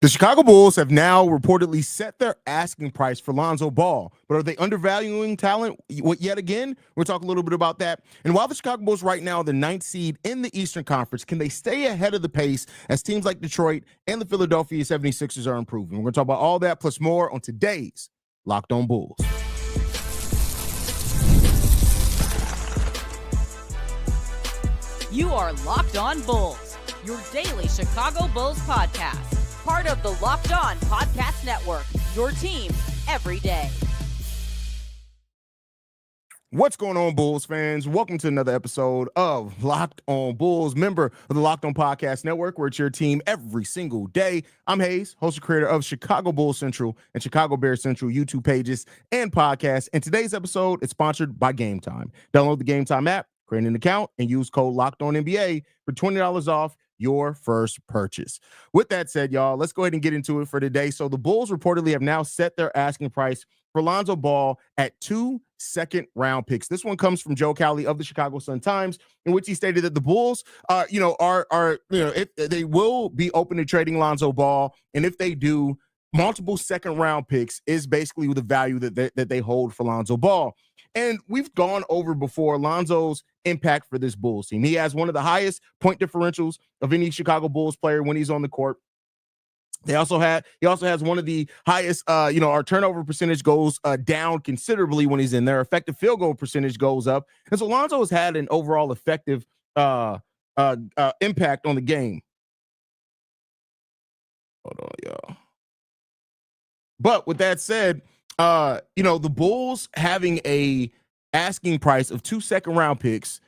The Chicago Bulls have now reportedly set their asking price for Lonzo Ball, but are they undervaluing talent yet again? We'll talk a little bit about that. And while the Chicago Bulls right now are the 9th seed in the Eastern Conference, can they stay ahead of the pace as teams like Detroit and the Philadelphia 76ers are improving? We're going to talk about all that plus more on today's Locked On Bulls. You are Locked On Bulls, your daily Chicago Bulls podcast. Part of the Locked On Podcast Network, your team every day. What's going on, Bulls fans? Welcome to another episode of Locked On Bulls, member of the Locked On Podcast Network, where it's your team every single day. I'm Hayes, host and creator of Chicago Bulls Central and Chicago Bears Central YouTube pages and podcasts. And today's episode is sponsored by Game Time. Download the Game Time app, create an account, and use code LOCKEDONNBA for $20 off your first purchase. With that said, y'all, let's go ahead and get into it for today. So the Bulls reportedly have now set their asking price for Lonzo Ball at 2 second-round picks. This one comes from Joe Cowley of the Chicago Sun-Times, in which he stated that the Bulls, they will be open to trading Lonzo Ball, and if they do, multiple second-round picks is basically the value that they hold for Lonzo Ball. And we've gone over before Lonzo's impact for this Bulls team. He has one of the highest point differentials of any Chicago Bulls player when he's on the court. He also has one of the highest, our turnover percentage goes down considerably when he's in there. Effective field goal percentage goes up. And so Lonzo has had an overall effective impact on the game. Hold on, y'all. But with that said, the Bulls having a asking price of 2 second-round picks,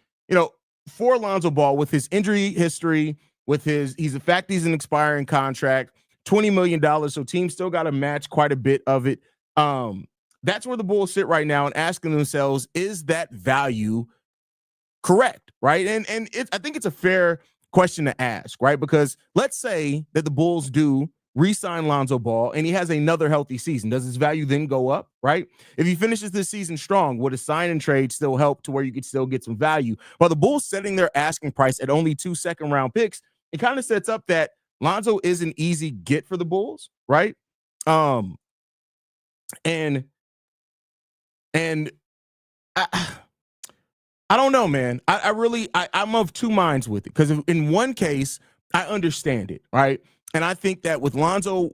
for Lonzo Ball with his injury history, he's an expiring contract, $20 million. So teams still got to match quite a bit of it. That's where the Bulls sit right now and asking themselves, is that value correct? Right. And I think it's a fair question to ask, right? Because let's say that the Bulls do re-sign Lonzo Ball and he has another healthy season. Does his value then go up, right? If he finishes this season strong, would a sign and trade still help to where you could still get some value? While the Bulls setting their asking price at only 2 second-round picks, it kind of sets up that Lonzo is an easy get for the Bulls, right? And I don't know, man. I'm of two minds with it, because in one case, I understand it, right? And I think that with Lonzo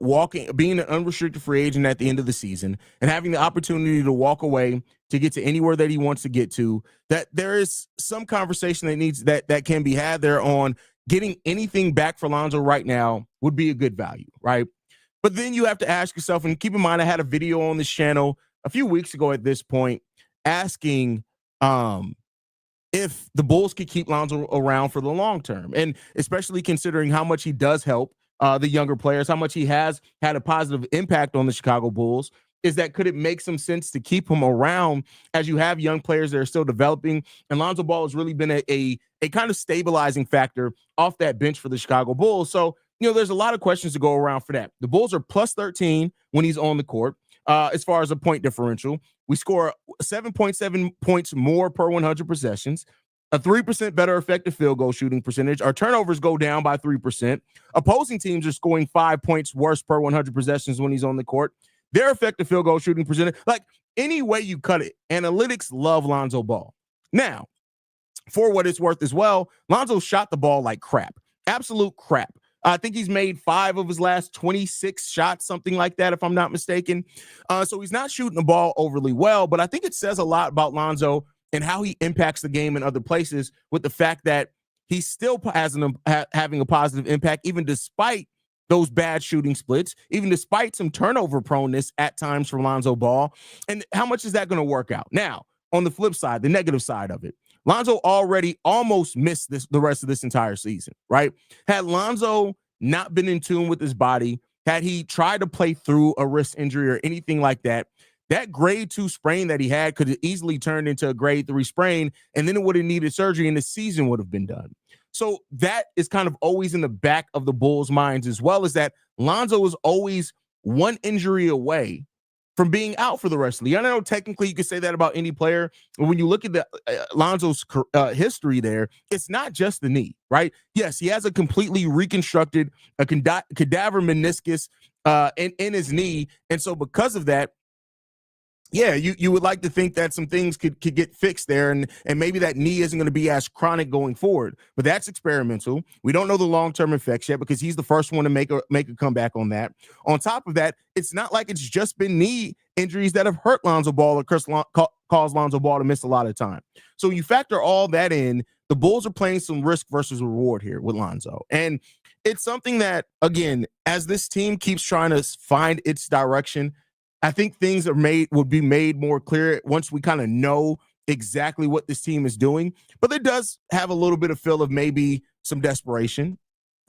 being an unrestricted free agent at the end of the season and having the opportunity to walk away to get to anywhere that he wants to get to, that there is some conversation that can be had there on getting anything back for Lonzo right now would be a good value, right? But then you have to ask yourself, and keep in mind, I had a video on this channel a few weeks ago at this point asking if the Bulls could keep Lonzo around for the long term, and especially considering how much he does help the younger players, how much he has had a positive impact on the Chicago Bulls, could it make some sense to keep him around as you have young players that are still developing? And Lonzo Ball has really been a kind of stabilizing factor off that bench for the Chicago Bulls. So, there's a lot of questions to go around for that. The Bulls are plus 13 when he's on the court. As far as a point differential, we score 7.7 points more per 100 possessions, a 3% better effective field goal shooting percentage. Our turnovers go down by 3%. Opposing teams are scoring 5 points worse per 100 possessions when he's on the court. Their effective field goal shooting percentage, like any way you cut it, analytics love Lonzo Ball. Now, for what it's worth as well, Lonzo shot the ball like crap, absolute crap. I think he's made 5 of his last 26 shots, something like that, if I'm not mistaken. So he's not shooting the ball overly well, but I think it says a lot about Lonzo and how he impacts the game in other places, with the fact that he still having a positive impact, even despite those bad shooting splits, even despite some turnover proneness at times from Lonzo Ball. And how much is that going to work out? Now, on the flip side, the negative side of it, Lonzo already almost missed the rest of this entire season, right? Had Lonzo not been in tune with his body, had he tried to play through a wrist injury or anything like that, that grade 2 sprain that he had could have easily turned into a grade 3 sprain, and then it would have needed surgery and the season would have been done. So that is kind of always in the back of the Bulls' minds, as well as that Lonzo is always one injury away from being out for the rest of the year. I know technically you could say that about any player, but when you look at the Lonzo's history there, it's not just the knee, right? Yes, he has a completely reconstructed a cadaver meniscus in his knee, and so because of that, yeah, you would like to think that some things could get fixed there, and maybe that knee isn't going to be as chronic going forward. But that's experimental. We don't know the long-term effects yet because he's the first one to make a comeback on that. On top of that, it's not like it's just been knee injuries that have hurt Lonzo Ball or caused Lonzo Ball to miss a lot of time. So you factor all that in, the Bulls are playing some risk versus reward here with Lonzo. And it's something that, again, as this team keeps trying to find its direction, I think things would be made more clear once we kind of know exactly what this team is doing. But it does have a little bit of feel of maybe some desperation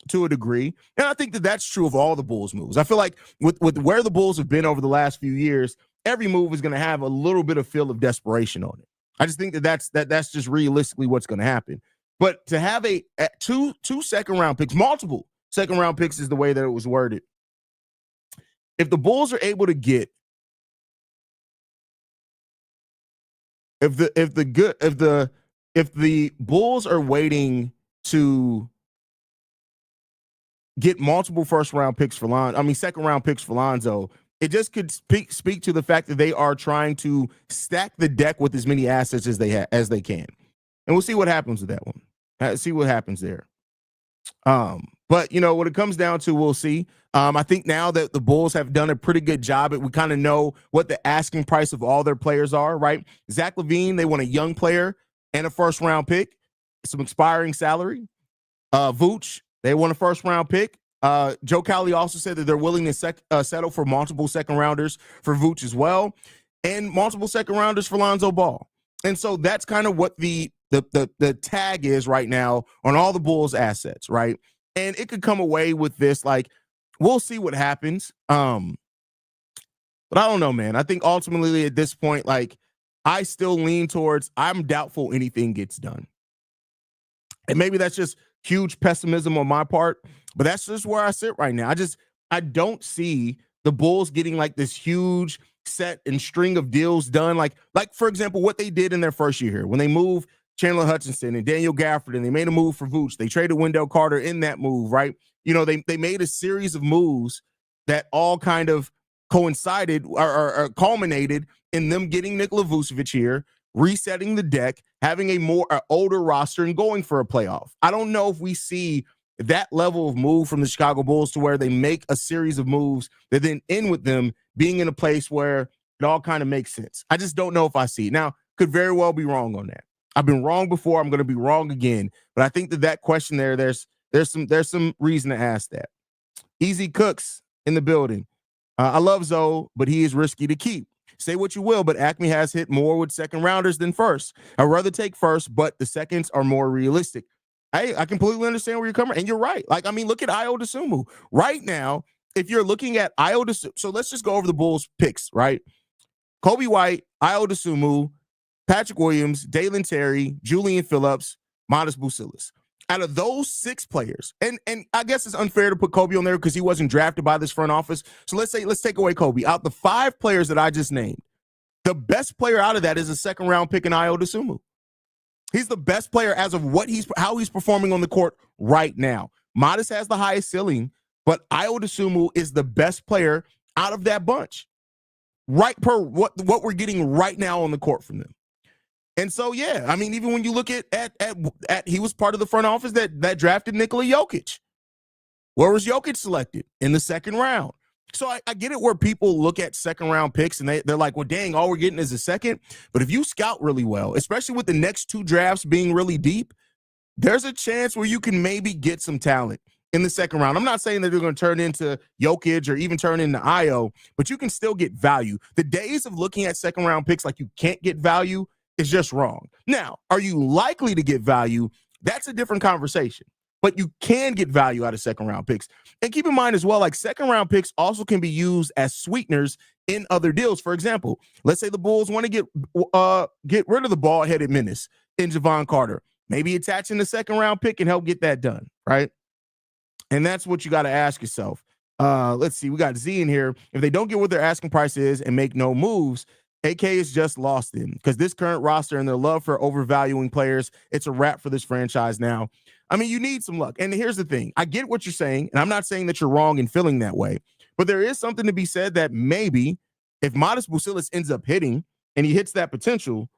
to a degree. And I think that that's true of all the Bulls moves. I feel like with where the Bulls have been over the last few years, every move is going to have a little bit of feel of desperation on it. I just think that that's just realistically what's going to happen. But to have two second-round picks, multiple second-round picks is the way that it was worded. If the Bulls are able to get If the Bulls are waiting to get multiple second round picks for Lonzo, it just could speak to the fact that they are trying to stack the deck with as many assets as they can. And we'll see what happens with that one. See what happens there. But what it comes down to, we'll see. I think now that the Bulls have done a pretty good job, we kind of know what the asking price of all their players are, right? Zach LaVine, they want a young player and a first-round pick, some expiring salary. Vooch, they want a first-round pick. Joe Cowley also said that they're willing to settle for multiple second-rounders for Vooch as well, and multiple second-rounders for Lonzo Ball. And so that's kind of what the tag is right now on all the Bulls assets, right? And it could come away with this, like, we'll see what happens. But I don't know, man. I think ultimately at this point, like, I still lean towards I'm doubtful anything gets done. And maybe that's just huge pessimism on my part, but that's just where I sit right now. I don't see the Bulls getting like this huge set and string of deals done. Like for example, what they did in their first year here when they moved Chandler Hutchinson and Daniel Gafford, and they made a move for Vooch. They traded Wendell Carter in that move, right? They made a series of moves that all kind of coincided or culminated in them getting Nikola Vucevic here, resetting the deck, having a older roster, and going for a playoff. I don't know if we see that level of move from the Chicago Bulls to where they make a series of moves that then end with them being in a place where it all kind of makes sense. I just don't know if I see it. Now, could very well be wrong on that. I've been wrong before. I'm going to be wrong again. But I think that question there's some reason to ask that. Easy Cooks in the building. I love Zoe, but he is risky to keep. Say what you will, but Acme has hit more with second rounders than first. I'd rather take first, but the seconds are more realistic. Hey, I completely understand where you're coming, and you're right. Like, I mean, look at Ayo Dosunmu. Right now, if you're looking at Ayo Dosunmu, so let's just go over the Bulls picks, right? Kobe White, Ayo Dosunmu, Patrick Williams, Dalen Terry, Julian Phillips, Modest Bucilis. Out of those 6 players, and I guess it's unfair to put Kobe on there because he wasn't drafted by this front office. So let's take away Kobe. Out the 5 players that I just named, the best player out of that is a second-round pick in Ayo Dosunmu. He's the best player as of how he's performing on the court right now. Modest has the highest ceiling, but Ayo Dosunmu is the best player out of that bunch. Right per what we're getting right now on the court from them. And so, yeah, I mean, even when you look at he was part of the front office that drafted Nikola Jokic. Where was Jokic selected? In the second round. So I get it where people look at second round picks and they're like, well, dang, all we're getting is a second. But if you scout really well, especially with the next 2 drafts being really deep, there's a chance where you can maybe get some talent in the second round. I'm not saying that they're going to turn into Jokic or even turn into Ayo, but you can still get value. The days of looking at second round picks like you can't get value is just wrong. Now, are you likely to get value? That's a different conversation. But you can get value out of second round picks. And keep in mind as well, like second round picks also can be used as sweeteners in other deals. For example, let's say the Bulls want to get rid of the ball-headed menace in Javon Carter. Maybe attaching the second round pick can help get that done, right? And that's what you got to ask yourself. Let's see. We got Z in here. If they don't get what their asking price is and make no moves, AK is just lost in because this current roster and their love for overvaluing players, it's a wrap for this franchise now. I mean, you need some luck. And here's the thing. I get what you're saying, and I'm not saying that you're wrong in feeling that way, but there is something to be said that maybe if Modest Vucevic ends up hitting and he hits that potential,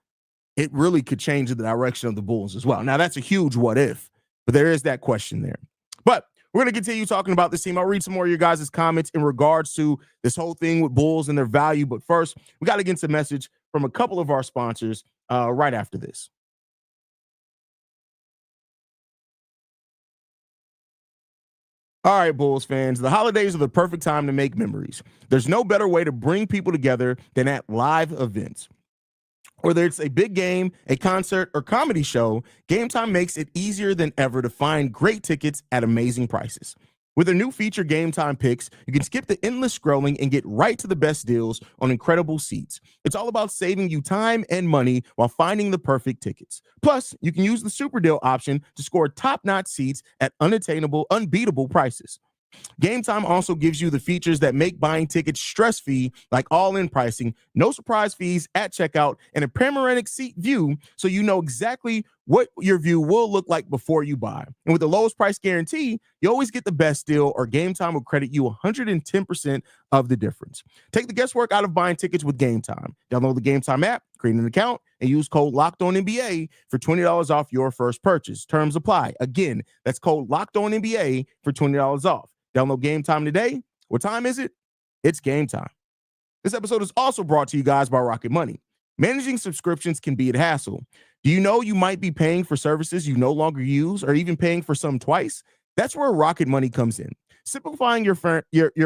it really could change the direction of the Bulls as well. Now, that's a huge what if, but there is that question there. But we're going to continue talking about this team. I'll read some more of your guys' comments in regards to this whole thing with Bulls and their value. But first, we got to get some message from a couple of our sponsors right after this. All right, Bulls fans, the holidays are the perfect time to make memories. There's no better way to bring people together than at live events. Whether it's a big game, a concert, or comedy show, Game Time makes it easier than ever to find great tickets at amazing prices. With their new feature Game Time Picks, you can skip the endless scrolling and get right to the best deals on incredible seats. It's all about saving you time and money while finding the perfect tickets. Plus, you can use the super deal option to score top-notch seats at unbeatable prices. Game Time also gives you the features that make buying tickets stress-free, like all-in pricing, no surprise fees at checkout, and a panoramic seat view, so you know exactly what your view will look like before you buy. And with the lowest price guarantee, you always get the best deal, or Game Time will credit you 110% of the difference. Take the guesswork out of buying tickets with Game Time. Download the Game Time app, create an account, and use code LOCKEDONNBA for $20 off your first purchase. Terms apply. Again, that's code LOCKEDONNBA for $20 off. Download Game Time today. What time is it? It's game time. This episode is also brought to you guys by Rocket Money. Managing subscriptions can be a hassle. Do you know you might be paying for services you no longer use or even paying for some twice? That's where Rocket Money comes in, simplifying your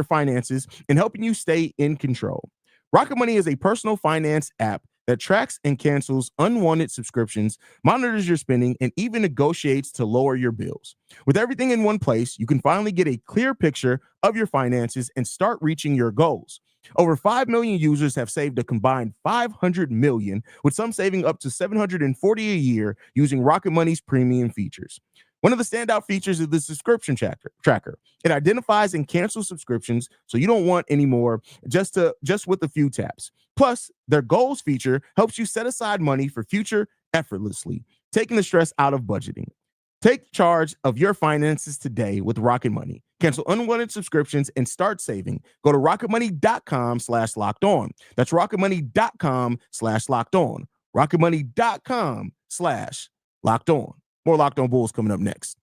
finances and helping you stay in control. Rocket Money is a personal finance app that tracks and cancels unwanted subscriptions, monitors your spending, and even negotiates to lower your bills. With everything in one place, you can finally get a clear picture of your finances and start reaching your goals. Over 5 million users have saved a combined $500 million, with some saving up to $740 a year using Rocket Money's premium features. One of the standout features is the subscription tracker. It identifies and cancels subscriptions so you don't want any more just with a few taps. Plus, their goals feature helps you set aside money for future effortlessly, taking the stress out of budgeting. Take charge of your finances today with Rocket Money. Cancel unwanted subscriptions and start saving. Go to rocketmoney.com/locked-on. That's rocketmoney.com/locked-on. rocketmoney.com/locked-on. More Locked On Bulls coming up next.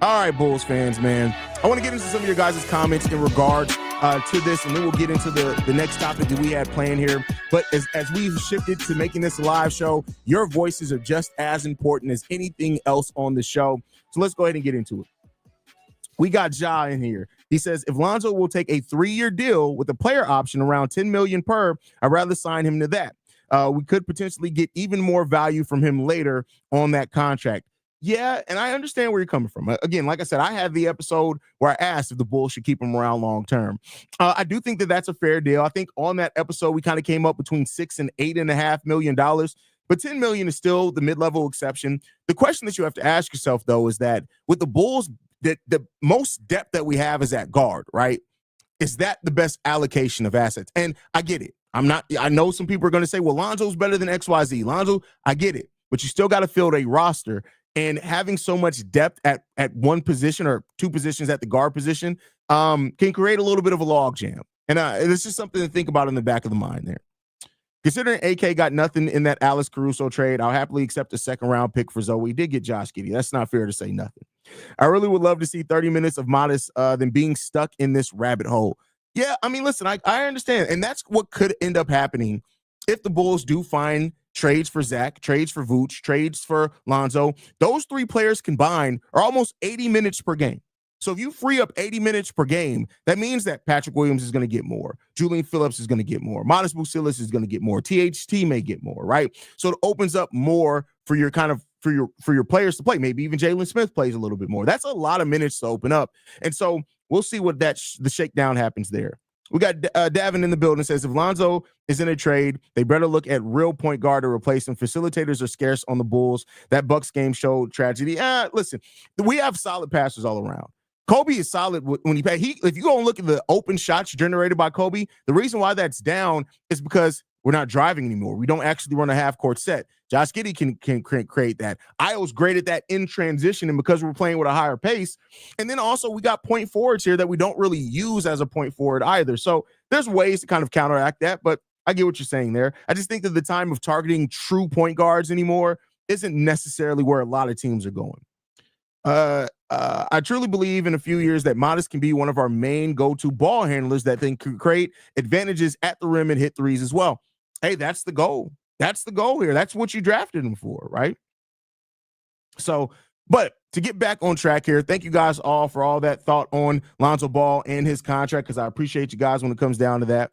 All right, Bulls fans, man. I want to get into some of your guys' comments in regards to this, and then we'll get into the next topic that we had planned here. But as we've shifted to making this a live show, your voices are just as important as anything else on the show. So let's go ahead and get into it. We got Ja in here. He says, if Lonzo will take a 3-year deal with a player option around $10 million per, I'd rather sign him to that. We could potentially get even more value from him later on that contract. Yeah, and I understand where you're coming from. Again, like I said, I had the episode where I asked if the Bulls should keep him around long term. I do think that that's a fair deal. I think on that episode, we kind of came up between $6 and $8.5 million, but $10 million is still the mid-level exception. The question that you have to ask yourself, though, is that with the Bulls, the most depth that we have is at guard, right? Is that the best allocation of assets? And I get it. I know some people are going to say, well, Lonzo's better than XYZ. Lonzo, I get it. But you still got to field a roster. And having so much depth at one position or two positions at the guard position can create a little bit of a logjam. And it's just something to think about in the back of the mind there. Considering AK got nothing in that Alex Caruso trade, I'll happily accept a second-round pick for Zoe. He did get Josh Giddey. That's not fair to say nothing. I really would love to see 30 minutes of Modest than being stuck in this rabbit hole. Yeah, I mean, listen, I understand. And that's what could end up happening if the Bulls do find trades for Zach, trades for Vooch, trades for Lonzo. Those three players combined are almost 80 minutes per game. So if you free up 80 minutes per game, that means that Patrick Williams is going to get more. Julian Phillips is going to get more. Modest Vucevic is going to get more. THT may get more, right? So it opens up more for your for your players to play. Maybe even Jalen Smith plays a little bit more. That's a lot of minutes to open up. And so we'll see what the shakedown happens there. We got Davin in the building, says if Lonzo is in a trade, they better look at real point guard to replace him. Facilitators are scarce on the Bulls. That Bucks game showed tragedy. Listen, we have solid passers all around. Kobe is solid when he pass. If you go and look at the open shots generated by Kobe, the reason why that's down is because we're not driving anymore. We don't actually run a half-court set. Josh Giddey can create that. Io's great at that in transition, and because we're playing with a higher pace. And then also we got point forwards here that we don't really use as a point forward either. So there's ways to kind of counteract that, but I get what you're saying there. I just think that the time of targeting true point guards anymore isn't necessarily where a lot of teams are going. I truly believe in a few years that Modest can be one of our main go-to ball handlers that then can create advantages at the rim and hit threes as well. Hey, that's the goal. That's the goal here. That's what you drafted him for, right? So, but to get back on track here, thank you guys all for all that thought on Lonzo Ball and his contract, because I appreciate you guys when it comes down to that.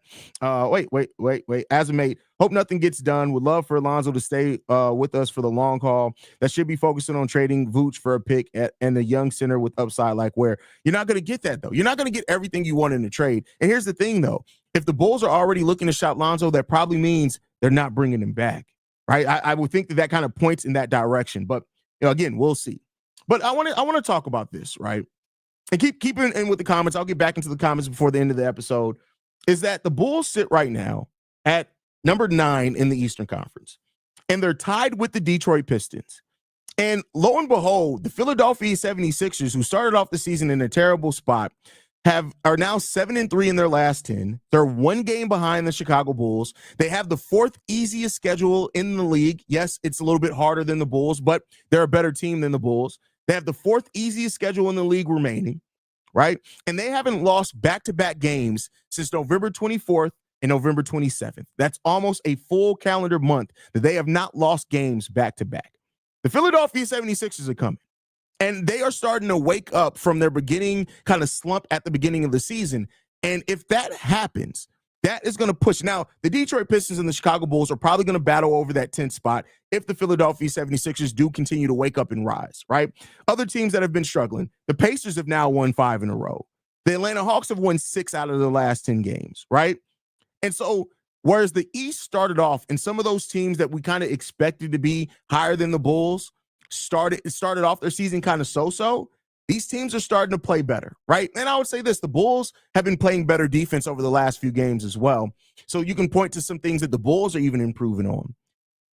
Wait. As a mate, hope nothing gets done. Would love for Lonzo to stay with us for the long haul. That should be focusing on trading Vooch for a pick and a young center with upside like Ware. You're not going to get that, though. You're not going to get everything you want in the trade. And here's the thing, though. If the Bulls are already looking to shop Lonzo, that probably means they're not bringing him back, right? I would think that kind of points in that direction. But again, we'll see. But I want to talk about this, right? And keep in with the comments. I'll get back into the comments before the end of the episode. Is that the Bulls sit right now at number 9 in the Eastern Conference, and they're tied with the Detroit Pistons. And lo and behold, the Philadelphia 76ers, who started off the season in a terrible spot, are now 7-3 in their last 10. They're 1 game behind the Chicago Bulls. They have the 4th easiest schedule in the league. Yes, it's a little bit harder than the Bulls, but they're a better team than the Bulls. They have the 4th easiest schedule in the league remaining, right? And they haven't lost back-to-back games since November 24th and November 27th. That's almost a full calendar month that they have not lost games back-to-back. The Philadelphia 76ers are coming. And they are starting to wake up from their beginning kind of slump at the beginning of the season. And if that happens, that is going to push. Now, the Detroit Pistons and the Chicago Bulls are probably going to battle over that 10th spot if the Philadelphia 76ers do continue to wake up and rise, right? Other teams that have been struggling, the Pacers have now won 5 in a row. The Atlanta Hawks have won 6 out of the last 10 games, right? And so, whereas the East started off, and some of those teams that we kind of expected to be higher than the Bulls started off their season kind of so-so, these teams are starting to play better, right? And I would say this, the Bulls have been playing better defense over the last few games as well. So you can point to some things that the Bulls are even improving on.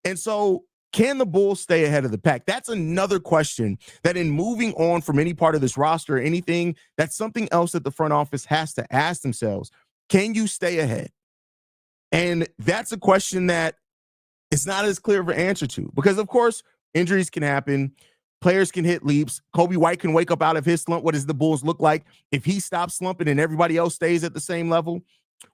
And so can the Bulls stay ahead of the pack? That's another question that in moving on from any part of this roster or anything, that's something else that the front office has to ask themselves. Can you stay ahead? And that's a question that it's not as clear of an answer to, because of course, injuries can happen. Players can hit leaps. Kobe White can wake up out of his slump. What does the Bulls look like if he stops slumping and everybody else stays at the same level?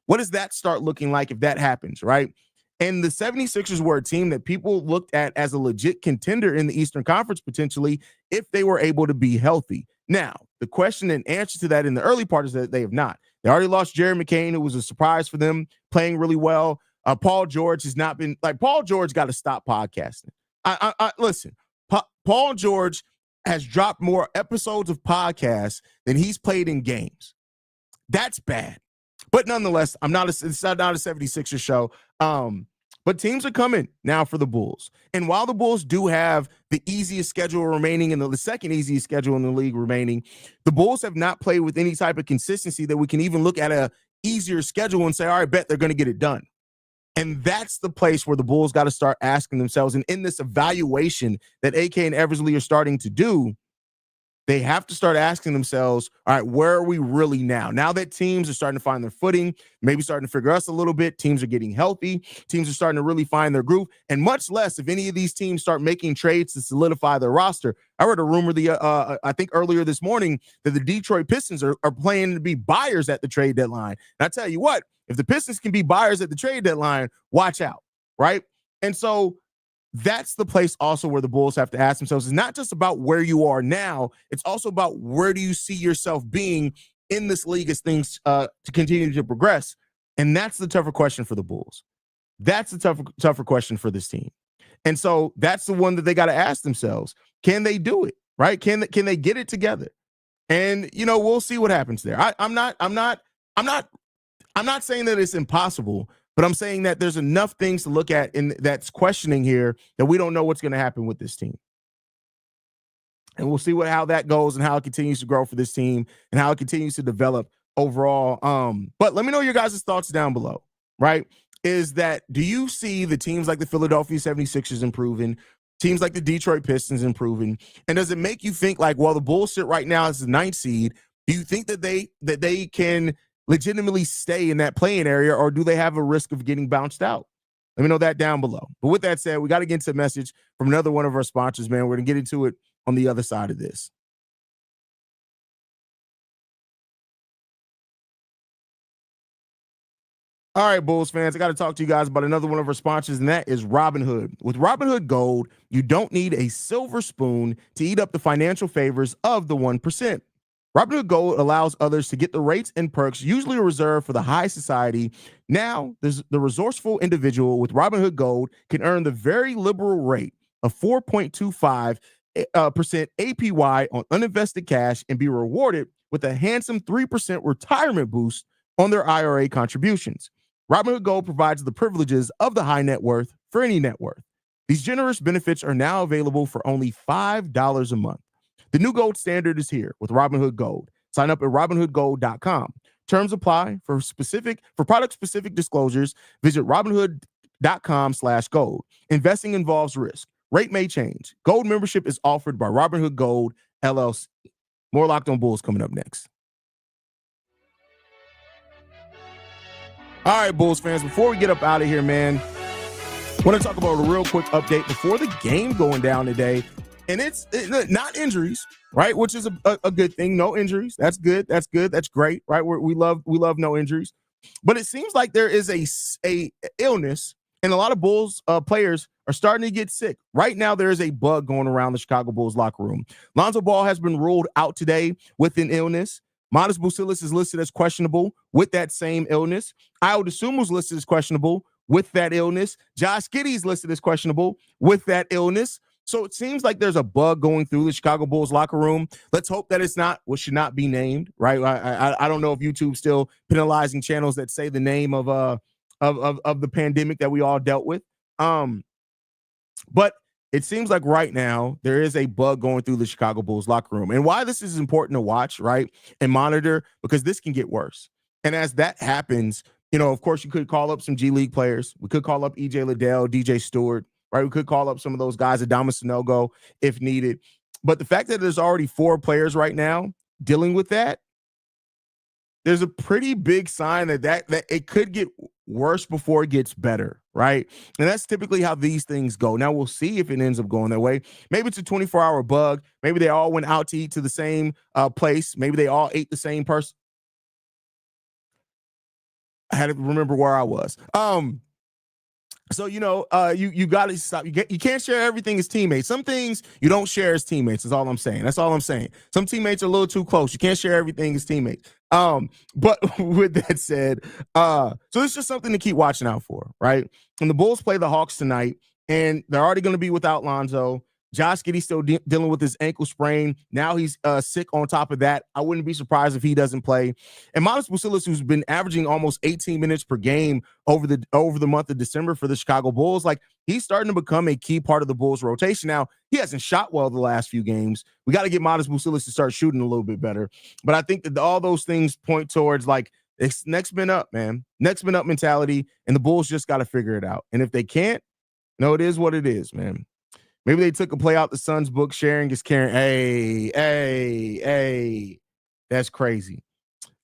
What does that start looking like if that happens, right? And the 76ers were a team that people looked at as a legit contender in the Eastern Conference potentially if they were able to be healthy. Now, the question and answer to that in the early part is that they have not. They already lost Jerry McCain, who was a surprise for them, playing really well. Paul George has not been – like, Paul George got to stop podcasting. Listen, Paul George has dropped more episodes of podcasts than he's played in games. That's bad. But nonetheless, it's not a 76ers show. But teams are coming now for the Bulls. And while the Bulls do have the easiest schedule remaining and the second easiest schedule in the league remaining, the Bulls have not played with any type of consistency that we can even look at a easier schedule and say, all right, bet they're going to get it done. And that's the place where the Bulls got to start asking themselves. And in this evaluation that AK and Eversley are starting to do, they have to start asking themselves, all right, where are we really now? Now that teams are starting to find their footing, maybe starting to figure us a little bit, teams are getting healthy, teams are starting to really find their groove, and much less if any of these teams start making trades to solidify their roster. I heard a rumor I think earlier this morning that the Detroit Pistons are planning to be buyers at the trade deadline. And I tell you what, if the Pistons can be buyers at the trade deadline, watch out, right? And so that's the place also where the Bulls have to ask themselves. It's not just about where you are now. It's also about where do you see yourself being in this league as things to continue to progress. And that's the tougher question for the Bulls. That's the tougher question for this team. And so that's the one that they got to ask themselves. Can they do it? Right? Can they get it together? And, we'll see what happens there. I'm not I'm not saying that it's impossible, but I'm saying that there's enough things to look at in that's questioning here that we don't know what's going to happen with this team. And we'll see how that goes and how it continues to grow for this team and how it continues to develop overall. But let me know your guys' thoughts down below, right? Is that, do you see the teams like the Philadelphia 76ers improving, teams like the Detroit Pistons improving? And does it make you think like, well, the Bulls sit right now as the 9th seed. Do you think that they can legitimately stay in that playing area, or do they have a risk of getting bounced out? Let me know that down below. But with that said, we got to get into a message from another one of our sponsors, man. We're going to get into it on the other side of this. All right, Bulls fans, I got to talk to you guys about another one of our sponsors, and that is Robinhood. With Robinhood Gold, you don't need a silver spoon to eat up the financial favors of the 1%. Robinhood Gold allows others to get the rates and perks usually reserved for the high society. Now, the resourceful individual with Robinhood Gold can earn the very liberal rate of 4.25% APY on uninvested cash and be rewarded with a handsome 3% retirement boost on their IRA contributions. Robinhood Gold provides the privileges of the high net worth for any net worth. These generous benefits are now available for only $5 a month. The new gold standard is here with Robinhood Gold. Sign up at robinhoodgold.com. Terms apply. For product-specific disclosures, visit robinhood.com/gold. Investing involves risk. Rate may change. Gold membership is offered by Robinhood Gold, LLC. More Locked On Bulls coming up next. All right, Bulls fans, before we get up out of here, man, I want to talk about a real quick update before the game going down today. And it's not injuries, right? Which is a good thing. No injuries. That's good. That's good. That's great, right? We love no injuries. But it seems like there is a illness, and a lot of Bulls players are starting to get sick. Right now, there is a bug going around the Chicago Bulls locker room. Lonzo Ball has been ruled out today with an illness. Modest Vucevic is listed as questionable with that same illness. Ayo Dosunmu is listed as questionable with that illness. Josh Giddey is listed as questionable with that illness. So it seems like there's a bug going through the Chicago Bulls locker room. Let's hope that it's not what should not be named, right? I don't know if YouTube's still penalizing channels that say the name of the pandemic that we all dealt with. But it seems like right now there is a bug going through the Chicago Bulls locker room. And why this is important to watch, right, and monitor, because this can get worse. And as that happens, of course, you could call up some G League players. We could call up EJ Liddell, DJ Stewart, right? We could call up some of those guys, Adama Sanogo, if needed. But the fact that there's already 4 players right now dealing with that, there's a pretty big sign that it could get worse before it gets better, right? And that's typically how these things go. Now, we'll see if it ends up going that way. Maybe it's a 24-hour bug. Maybe they all went out to eat to the same place. Maybe they all ate the same person. I had to remember where I was. So, you got to stop. You can't share everything as teammates. Some things you don't share as teammates is all I'm saying. That's all I'm saying. Some teammates are a little too close. You can't share everything as teammates. But with that said, so it's just something to keep watching out for, right? And the Bulls play the Hawks tonight, and they're already going to be without Lonzo. Josh Giddey still dealing with his ankle sprain. Now he's sick on top of that. I wouldn't be surprised if he doesn't play. And Modest Vucevic, who's been averaging almost 18 minutes per game over the month of December for the Chicago Bulls, like, he's starting to become a key part of the Bulls rotation. Now, he hasn't shot well the last few games. We got to get Modest Vucevic to start shooting a little bit better. But I think that all those things point towards, like, it's next man up, man. Next man up mentality, and the Bulls just got to figure it out. And if they can't, it is what it is, man. Maybe they took a play out the Suns book. Sharing is caring. Hey. That's crazy.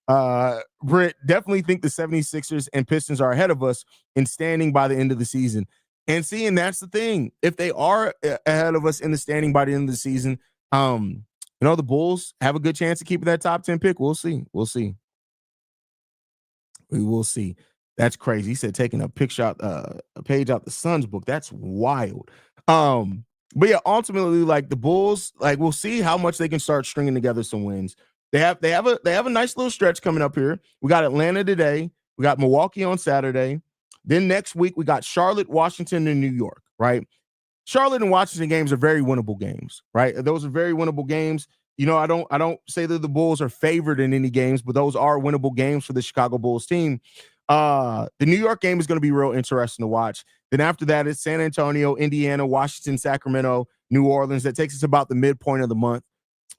Britt, definitely think the 76ers and Pistons are ahead of us in standing by the end of the season. And seeing, that's the thing. If they are ahead of us in the standing by the end of the season, the Bulls have a good chance of keeping that top 10 pick. We'll see. We will see. That's crazy. He said taking a page out the Suns book. That's wild. But yeah, ultimately, like, the Bulls, like, we'll see how much they can start stringing together some wins. They have a nice little stretch coming up here. We got Atlanta today. We got Milwaukee on Saturday. Then next week we got Charlotte, Washington, and New York, right? Charlotte and Washington games are very winnable games, right? Those are very winnable games. I don't say that the Bulls are favored in any games, but those are winnable games for the Chicago Bulls team. The New York game is going to be real interesting to watch. Then after that, it's San Antonio, Indiana, Washington, Sacramento, New Orleans. That takes us about the midpoint of the month.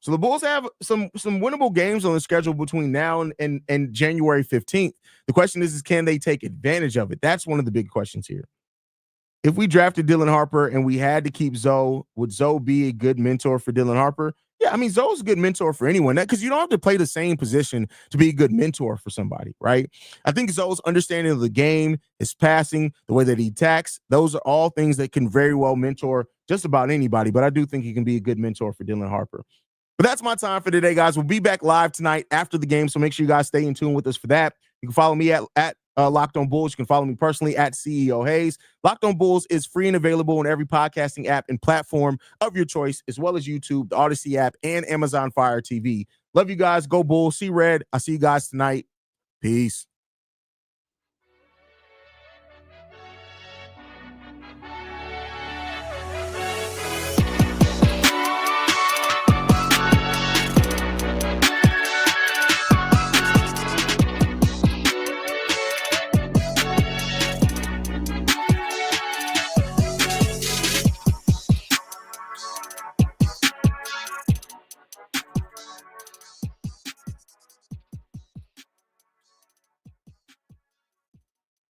So the Bulls have some winnable games on the schedule between now and January 15th. The question is can they take advantage of it? That's one of the big questions here. If we drafted Dylan Harper and we had to keep Zoe, would Zoe be a good mentor for Dylan Harper? Yeah, I mean, Zoe's a good mentor for anyone because you don't have to play the same position to be a good mentor for somebody, right? I think Zoe's understanding of the game, his passing, the way that he attacks, those are all things that can very well mentor just about anybody. But I do think he can be a good mentor for Dylan Harper. But that's my time for today, guys. We'll be back live tonight after the game, so make sure you guys stay in tune with us for that. You can follow me at Locked On Bulls. You can follow me personally at CEO Hayes. Locked On Bulls is free and available on every podcasting app and platform of your choice, as well as YouTube, the Odyssey app, and Amazon Fire TV. Love you guys. Go Bulls. See red. I'll see you guys tonight. Peace.